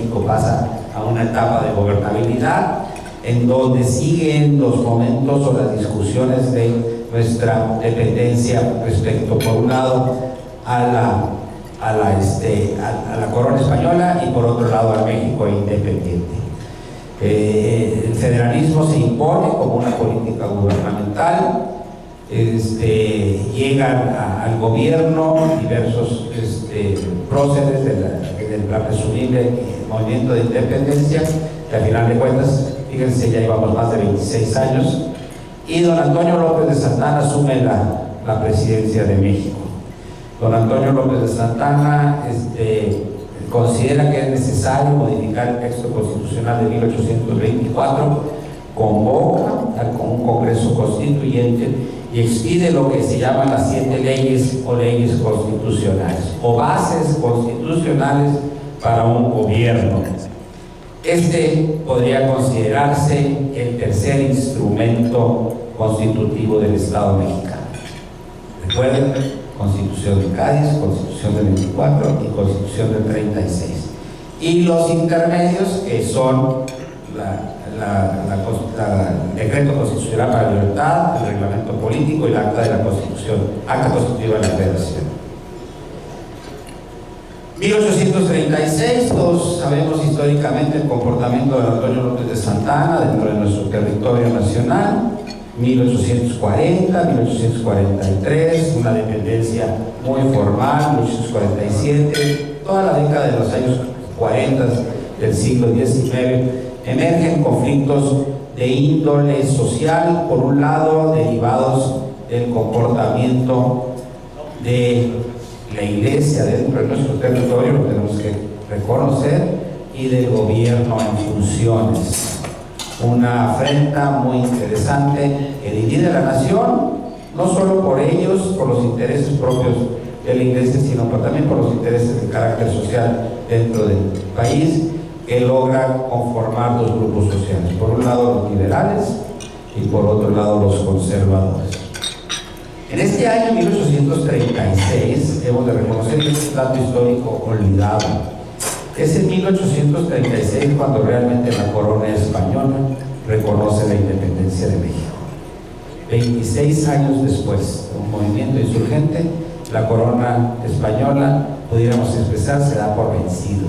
México pasa a una etapa de gobernabilidad, en donde siguen los momentos o las discusiones de nuestra dependencia respecto, por un lado, a la corona española y por otro lado a México independiente. El federalismo se impone como una política gubernamental. Llegan al gobierno diversos próceres del presumible movimiento de independencia, que al final de cuentas, fíjense, ya llevamos más de 26 años, y don Antonio López de Santana asume la presidencia de México. Don Antonio López de Santana considera que es necesario modificar el texto constitucional de 1824, convoca a un Congreso Constituyente y expide lo que se llaman las 7 leyes o leyes constitucionales o bases constitucionales para un gobierno. Podría considerarse el tercer instrumento constitutivo del Estado mexicano. Recuerden, Constitución de Cádiz, Constitución del 24 y Constitución del 36. Y los intermedios, que son el Decreto Constitucional para la Libertad, el Reglamento Político y el Acta de la Constitución, Acta Constitutiva de la Federación. 1836, todos sabemos históricamente el comportamiento de Antonio López de Santana dentro de nuestro territorio nacional. 1840, 1843, una dependencia muy formal, 1847, toda la década de los años 40 del siglo XIX, emergen conflictos de índole social, por un lado, derivados del comportamiento de la Iglesia dentro de nuestro territorio, lo tenemos que reconocer, y del gobierno en funciones. Una afrenta muy interesante que divide a la nación, no solo por ellos, por los intereses propios de la Iglesia, sino también por los intereses de carácter social dentro del país, que logra conformar dos grupos sociales: por un lado los liberales y por otro lado los conservadores. En este año 1836, hemos de reconocer que es un dato histórico olvidado. Es en 1836 cuando realmente la corona española reconoce la independencia de México. 26 años después de un movimiento insurgente, la corona española, pudiéramos expresar, se da por vencido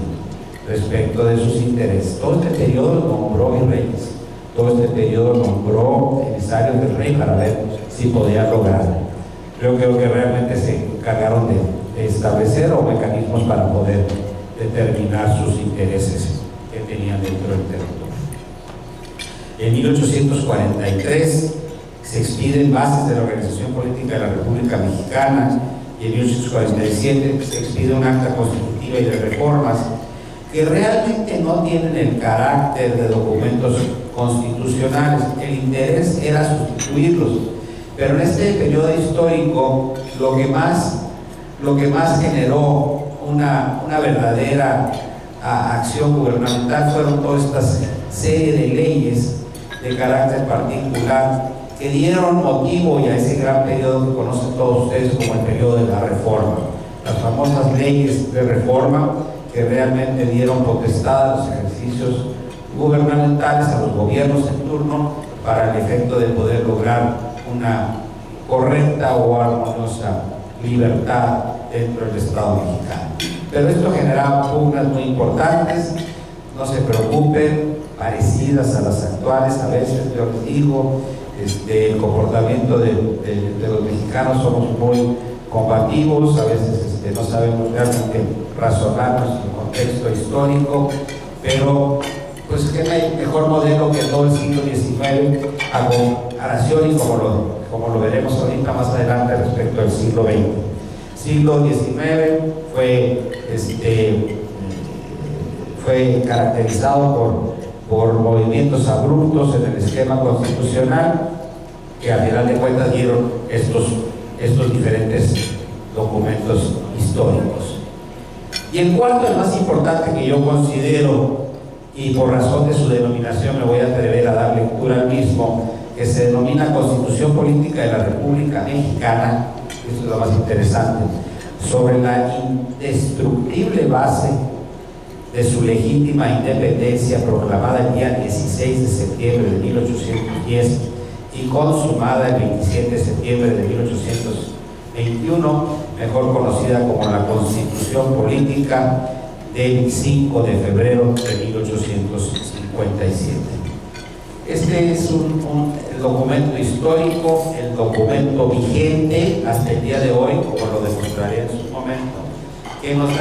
respecto de sus intereses. Todo este periodo nombró virreyes, todo este periodo nombró emisarios del rey para ver si podía lograrlo. Creo que realmente se encargaron de establecer mecanismos para poder determinar sus intereses que tenían dentro del territorio. En 1843 se expiden bases de la Organización Política de la República Mexicana, y en 1847 se expide un acta constitutiva y de reformas que realmente no tienen el carácter de documentos constitucionales. El interés era sustituirlos, pero en este periodo histórico lo que más generó una verdadera acción gubernamental fueron toda esta serie de leyes de carácter particular que dieron motivo a ese gran periodo que conocen todos ustedes como el periodo de la reforma. Las famosas leyes de reforma que realmente dieron potestad a los ejercicios gubernamentales, a los gobiernos en turno, para el efecto de poder lograr una correcta o armoniosa libertad dentro del Estado mexicano. Pero esto generaba pugnas muy importantes, no se preocupen, parecidas a las actuales. A veces yo les digo, el comportamiento de los mexicanos somos muy combativos, a veces no sabemos realmente razonar nuestro contexto histórico, pero pues que no hay mejor modelo que todo el siglo XIX a comparación, y como lo veremos ahorita más adelante respecto al siglo XX. Siglo XIX fue caracterizado por movimientos abruptos en el esquema constitucional que al final de cuentas dieron estos diferentes documentos históricos. Y el cuarto, el más importante que yo considero, y por razón de su denominación me voy a atrever a dar lectura al mismo, que se denomina Constitución Política de la República Mexicana. Esto es lo más interesante, sobre la indestructible base de su legítima independencia proclamada el día 16 de septiembre de 1810 y consumada el 27 de septiembre de 1821, mejor conocida como la Constitución Política del 5 de febrero de 1857. Este es el documento histórico, el documento vigente hasta el día de hoy, como lo demostraré en su momento, que nos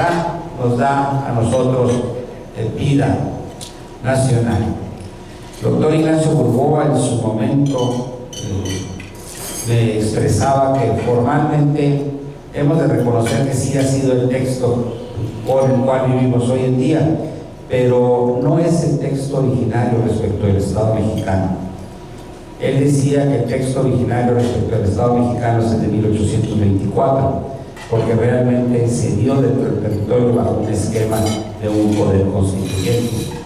da a nosotros vida nacional. Doctor Ignacio Burboa en su momento me expresaba que formalmente hemos de reconocer que sí ha sido el texto por el cual vivimos hoy en día, pero no es el texto originario respecto del Estado mexicano. Él decía que el texto originario respecto al Estado mexicano es el de 1824, porque realmente se dio dentro del territorio bajo un esquema de un poder constituyente.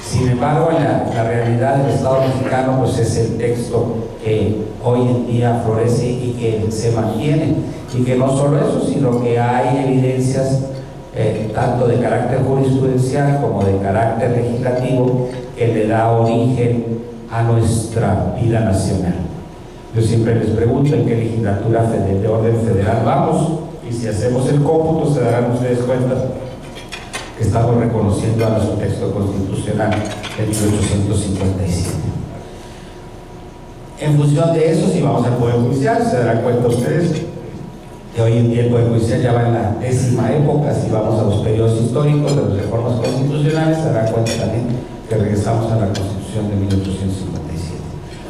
Sin embargo, la realidad del Estado mexicano pues es el texto que hoy en día florece y que se mantiene, y que no solo eso, sino que hay evidencias tanto de carácter jurisprudencial como de carácter legislativo que le da origen a nuestra vida nacional. Yo siempre les pregunto en qué legislatura de orden federal vamos, y si hacemos el cómputo se darán ustedes cuenta que estamos reconociendo a nuestro texto constitucional de 1857. En función de eso, si vamos al Poder Judicial, se darán cuenta ustedes que hoy en día el Poder Judicial ya va en la 10ª época. Si vamos a los periodos históricos de las reformas constitucionales, se darán cuenta también que regresamos a la Constitución de 1857.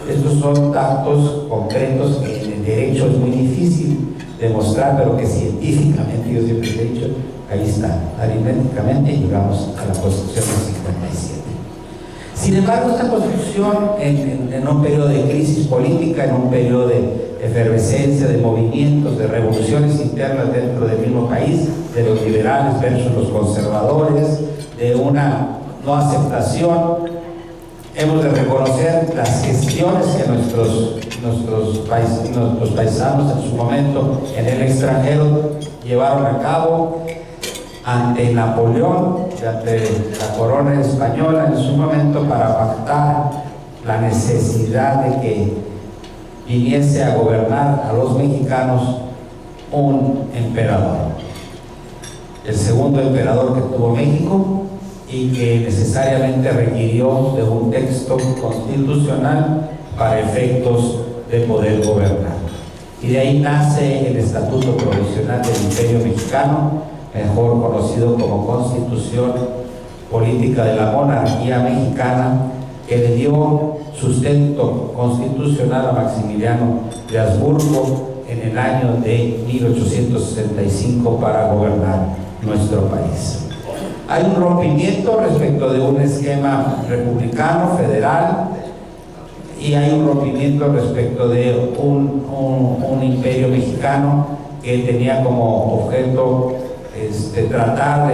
Estos son datos concretos que en el derecho es muy difícil demostrar, pero que científicamente, yo siempre he dicho, ahí está, aritméticamente llegamos a la Constitución del 57. Sin embargo, esta Constitución, en un periodo de crisis política, en un periodo de efervescencia, de movimientos, de revoluciones internas dentro del mismo país, de los liberales versus los conservadores, de una no aceptación, hemos de reconocer las gestiones que nuestros paisanos en su momento en el extranjero llevaron a cabo ante Napoleón, ante la corona española en su momento, para pactar la necesidad de que viniese a gobernar a los mexicanos un emperador, el segundo emperador que tuvo México, y que necesariamente requirió de un texto constitucional para efectos de poder gobernar. Y de ahí nace el Estatuto Provisional del Imperio Mexicano, mejor conocido como Constitución Política de la Monarquía Mexicana, que le dio sustento constitucional a Maximiliano de Habsburgo en el año de 1865 para gobernar nuestro país. Hay un rompimiento respecto de un esquema republicano, federal, y hay un rompimiento respecto de un imperio mexicano que tenía como objeto tratar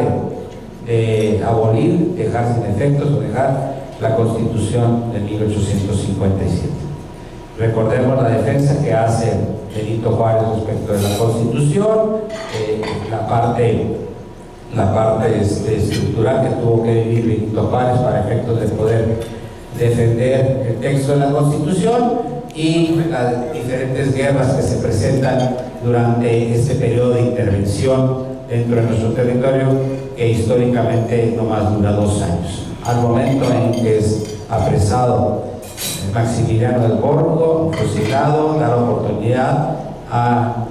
de abolir, dejar sin efectos o dejar la Constitución de 1857. Recordemos la defensa que hace Benito Juárez respecto de la Constitución, la parte estructural que tuvo que vivir Benito Juárez para efectos de poder defender el texto de la Constitución, y las diferentes guerras que se presentan durante este periodo de intervención dentro de nuestro territorio, que históricamente nomás dura 2 años. Al momento en que es apresado Maximiliano de Habsburgo, fusilado, da la oportunidad a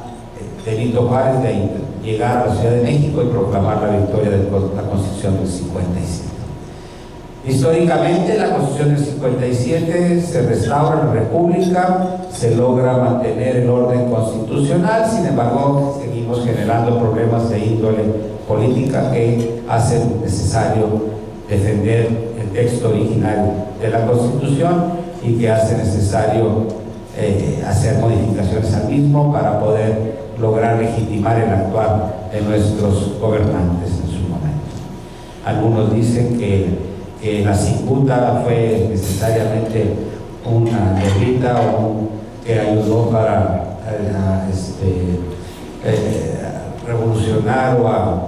Benito Juárez de llegar a la Ciudad de México y proclamar la victoria de la Constitución del 57. Históricamente, la Constitución del 57 se restaura en la República, se logra mantener el orden constitucional. Sin embargo, seguimos generando problemas de índole política que hacen necesario defender el texto original de la Constitución y que hace necesario hacer modificaciones al mismo para poder lograr legitimar el actuar de nuestros gobernantes en su momento. Algunos dicen que la cicuta fue necesariamente una guerrita que ayudó para revolucionar o a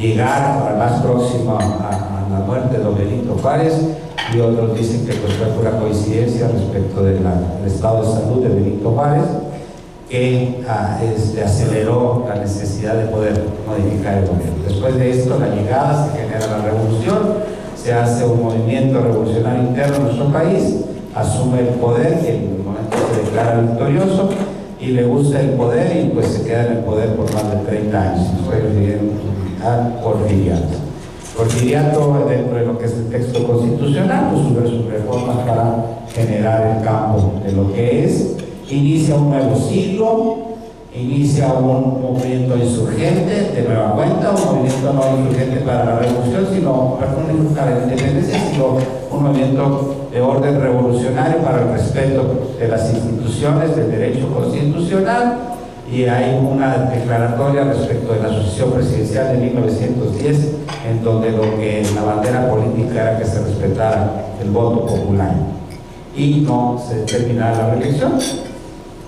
llegar para más próximo a la muerte de don Benito Juárez, y otros dicen que pues fue pura coincidencia respecto del estado de salud de Benito Juárez, que aceleró la necesidad de poder modificar el gobierno. Después de esto, la llegada, se genera la revolución, se hace un movimiento revolucionario interno en nuestro país, asume el poder, que en un momento se declara victorioso, y le gusta el poder, y pues se queda en el poder por más de 30 años. Fue al porfiriato. Porfiriato, dentro de lo que es el texto constitucional, pues sube sus reformas para generar el campo de lo que es. Inicia un nuevo siglo, inicia un movimiento insurgente de nueva cuenta, un movimiento no insurgente para la revolución, sino para la independencia, sino un movimiento de orden revolucionario para el respeto de las instituciones, del derecho constitucional, y hay una declaratoria respecto de la sucesión presidencial de 1910, en donde lo que la bandera política era que se respetara el voto popular y no se determinara la reelección.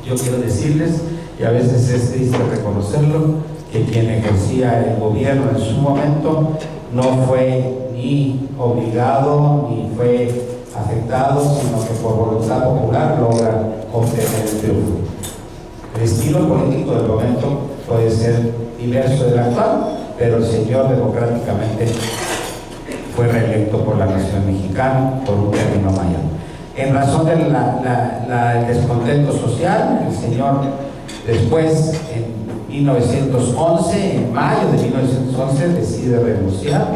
Yo quiero decirles, y a veces es triste reconocerlo, que quien ejercía el gobierno en su momento no fue ni obligado ni fue afectado, sino que por voluntad popular logra obtener el triunfo. El estilo político del momento puede ser diverso del actual, pero el señor democráticamente fue reelecto por la nación mexicana por un término mayor. En razón del descontento social, el señor después, en 1911, en mayo de 1911, decide renunciar,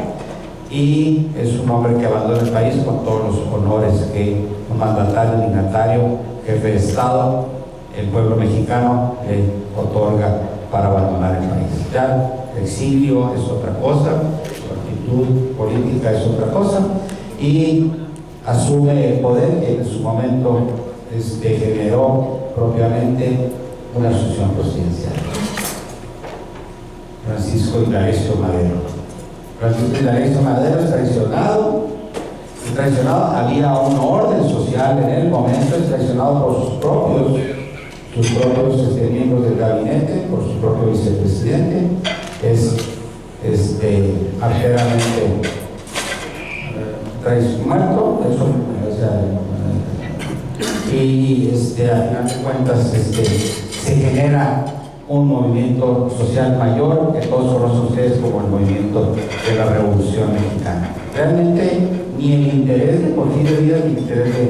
y es un hombre que abandona el país con todos los honores que un mandatario, dignatario, jefe de Estado, el pueblo mexicano le otorga para abandonar el país. Ya el exilio es otra cosa, su actitud política es otra cosa, y asume el poder que en su momento generó propiamente una sucesión presidencial. Francisco Indalecio Madero. Francisco Indalecio Madero es traicionado. Había un orden social en el momento, es traicionado por sus propios miembros del gabinete, por su propio vicepresidente. Es arteramente muerto, eso, y a final de cuentas se genera un movimiento social mayor que todos conocen ustedes como el movimiento de la Revolución Mexicana. Realmente ni el interés de Porfirio Díaz ni el interés de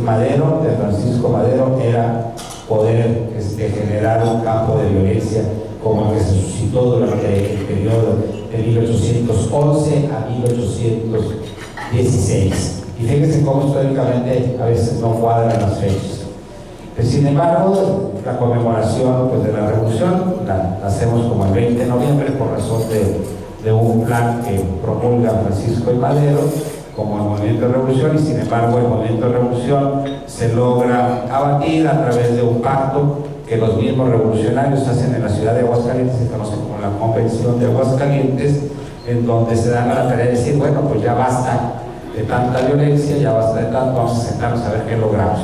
Madero, de Francisco Madero, era poder generar un campo de violencia como el que se suscitó durante el periodo de 1811 a 1816. Y fíjense cómo históricamente a veces no cuadran las fechas. Sin embargo, la conmemoración de la revolución la hacemos como el 20 de noviembre por razón de un plan que promulga Francisco y Madero como el movimiento de revolución, y sin embargo el movimiento de revolución se logra abatir a través de un pacto que los mismos revolucionarios hacen en la ciudad de Aguascalientes, se conoce como la Convención de Aguascalientes, en donde se dan a la tarea de decir, bueno, pues ya basta de tanta violencia, ya basta de tanto, vamos a sentarnos a ver qué logramos.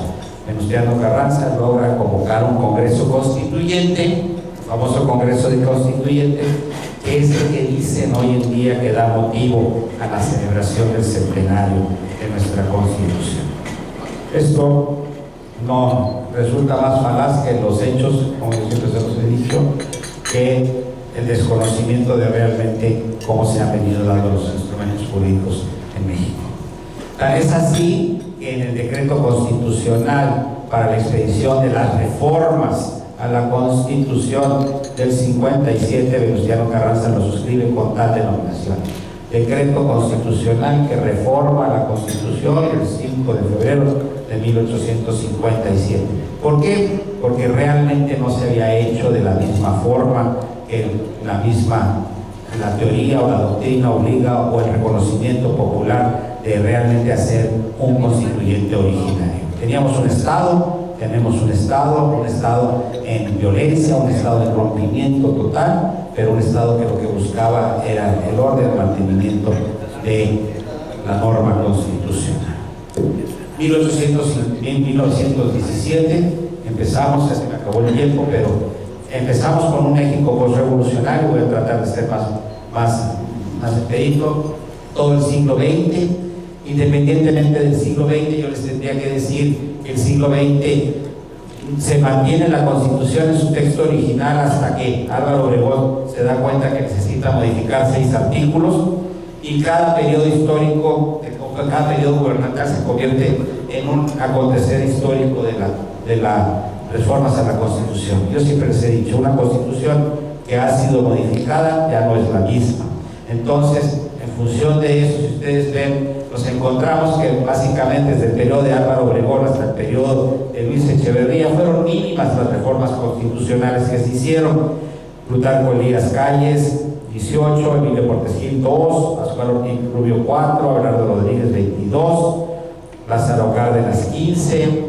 Venustiano Carranza logra convocar un congreso constituyente, el famoso congreso de constituyentes, que es el que dicen hoy en día que da motivo a la celebración del centenario de nuestra Constitución. Esto no resulta más falaz que los hechos, como siempre se los he dicho, que el desconocimiento de realmente cómo se han venido dando los instrumentos jurídicos en México. Tal es así que en el decreto constitucional para la expedición de las reformas a la Constitución del 57, Venustiano Carranza lo suscribe con tal denominación: decreto constitucional que reforma la Constitución el 5 de febrero de 1857. ¿Por qué? Porque realmente no se había hecho de la misma forma que la teoría o la doctrina obliga, o el reconocimiento popular de realmente hacer un constituyente originario. Teníamos un Estado, tenemos un Estado en violencia, un Estado de rompimiento total, pero un Estado que lo que buscaba era el orden, el mantenimiento de la norma constitucional. En 1917 empezamos, se me acabó el tiempo, pero Empezamos con un México postrevolucionario, voy a tratar de ser más expedito, todo el siglo XX. Independientemente del siglo XX, yo les tendría que decir que el siglo XX se mantiene la Constitución en su texto original hasta que Álvaro Obregón se da cuenta que necesita modificar 6 artículos, y cada periodo histórico, cada periodo gubernamental se convierte en un acontecer histórico de las reformas a la Constitución. Yo siempre les he dicho, una Constitución que ha sido modificada ya no es la misma. Entonces, en función de eso, si ustedes ven, nos encontramos que básicamente desde el periodo de Álvaro Obregón hasta el periodo de Luis Echeverría fueron mínimas las reformas constitucionales que se hicieron. Plutarco Elías Calles, 18, Emilio Portes Gil, 2, Pascual Ortiz Rubio, 4, Abelardo Rodríguez, 22, Lázaro Cárdenas, 15,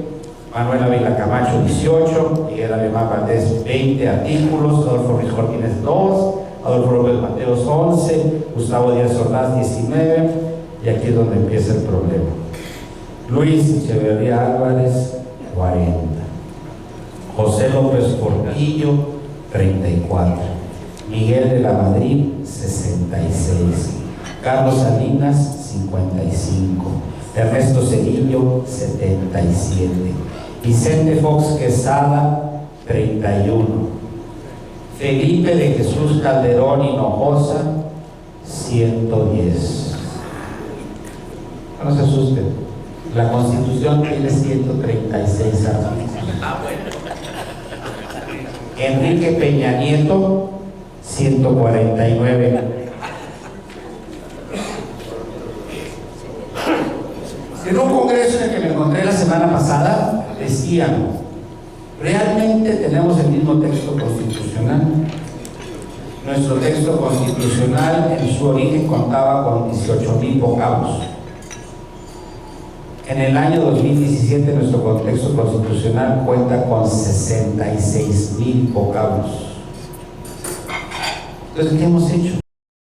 Manuel Ávila Camacho, 18, Miguel Alemán Valdés, 20 artículos, Adolfo Ruiz Cortines, 2, Adolfo López Mateos, 11, Gustavo Díaz Ordaz, 19, y aquí es donde empieza el problema. Luis Echeverría Álvarez, 40, José López Portillo, 34, Miguel de la Madrid, 66, Carlos Salinas, 55, Ernesto Cedillo, 77, Vicente Fox Quesada, 31, Felipe de Jesús Calderón Hinojosa, 110. No se asusten, la Constitución tiene 136 artículos. Enrique Peña Nieto, 149. En un congreso en el que me encontré la semana pasada, decían: ¿realmente tenemos el mismo texto constitucional? Nuestro texto constitucional en su origen contaba con 18,000 vocablos. En el año 2017 nuestro contexto constitucional cuenta con 66,000 vocablos. Entonces, ¿qué hemos hecho?